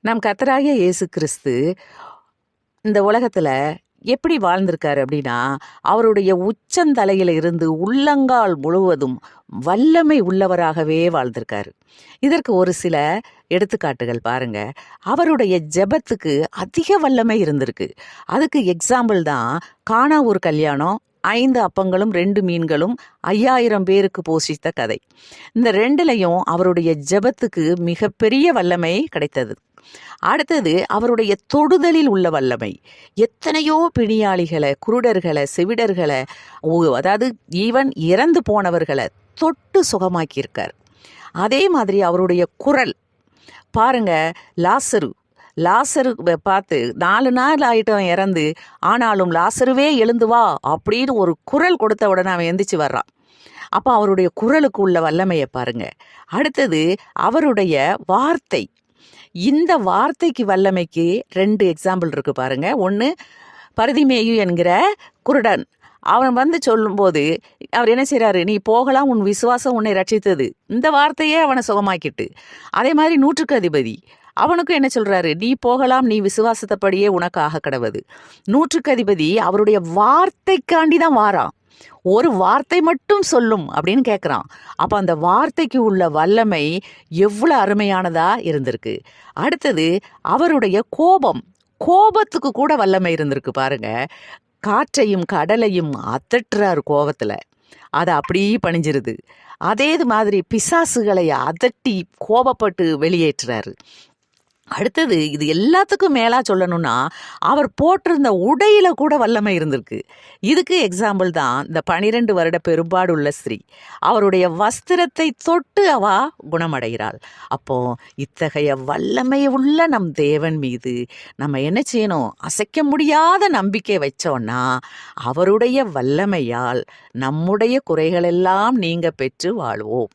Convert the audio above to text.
நம் கர்த்தராகிய இயேசு கிறிஸ்து இந்த உலகத்துல எப்படி வாழ்ந்திருக்காரு அப்படின்னா, அவருடைய உச்சந்தலையில இருந்து உள்ளங்கால் முழுவதும் வல்லமை உள்ளவராகவே வாழ்ந்திருக்காரு. இதற்கு ஒரு சில எடுத்துக்காட்டுகள் பாருங்க. அவருடைய ஜெபத்துக்கு அதிக வல்லமை இருந்திருக்கு. அதுக்கு எக்ஸாம்பிள் தான் கானா ஊர் கல்யாணம். 5 அப்பங்களும் 2 மீன்களும் 5000 பேருக்கு போஷித்த கதை. இந்த 2லயும் அவருடைய ஜெபத்துக்கு மிகப்பெரிய வல்லமை கிடைத்தது. அடுத்தது அவருடைய தொடுதலில் உள்ள வல்லமை. எத்தனையோ பிணியாளிகளை, குருடர்களை, செவிடர்களை, அதாவது ஈவன் இறந்து போனவர்களை தொட்டு சுகமாக்கியிருக்கார். அதே மாதிரி அவருடைய குரல் பாருங்க. லாசரு லாசரு பார்த்து 4 நாள் ஆயிட்டம் இறந்து, ஆனாலும் லாசருவே எழுந்து வா அப்படின்னு ஒரு குரல் கொடுத்த உடனே அவன் எந்திரிச்சு வர்றான். அப்போ அவருடைய குரலுக்கு உள்ள வல்லமையை பாருங்க. அடுத்தது அவருடைய வார்த்தை. இந்த வார்த்தைக்கு வல்லமைக்கு 2 எக்ஸாம்பிள் இருக்கு பாருங்க. ஒன்று, பரிதிமேயு என்கிற குருடன். அவன் வந்து சொல்லும்போது அவர் என்ன செய்கிறாரு, நீ போகலாம், உன் விசுவாசம் உன்னை ரட்சித்தது. இந்த வார்த்தையே அவனை சுகமாக்கிட்டு. அதே மாதிரி 100க்கு அதிபதி, அவனுக்கும் என்ன சொல்றாரு, நீ போகலாம், நீ விசுவாசத்தப்படியே உனக்கு ஆக கடவது. 100க்கு அதிபதி அவருடைய வார்த்தைக்காண்டி தான் வாரான். ஒரு வார்த்தை மட்டும் சொல்லும் அப்படின்னு கேட்குறான். அப்போ அந்த வார்த்தைக்கு உள்ள வல்லமை எவ்வளோ அருமையானதா இருந்திருக்கு. அடுத்தது அவருடைய கோபத்துக்கு கூட வல்லமை இருந்திருக்கு பாருங்க. காற்றையும் கடலையும் அதட்டுறாரு கோபத்தில், அது அப்படியே பணிஞ்சிருது. அதே மாதிரி பிசாசுகளை அதட்டி கோபப்பட்டு வெளியேற்றுறாரு. அடுத்தது இது எல்லாத்துக்கும் மேலா சொல்லணும்னா, அவர் போட்டிருந்த உடையில கூட வல்லமை இருந்திருக்கு. இதுக்கு எக்ஸாம்பிள் தான் இந்த 12 வருட பெரும்பாடுள்ள ஸ்திரீ. அவருடைய வஸ்திரத்தை தொட்டு அவ குணமடைகிறாள். அப்போ இத்தகைய வல்லமை உள்ள நம் தேவன் மீது நம்ம என்ன செய்யணும், அசைக்க முடியாத நம்பிக்கை வச்சோன்னா அவருடைய வல்லமையால் நம்முடைய குறைகளெல்லாம் நீங்க பெற்று வாழ்வோம்.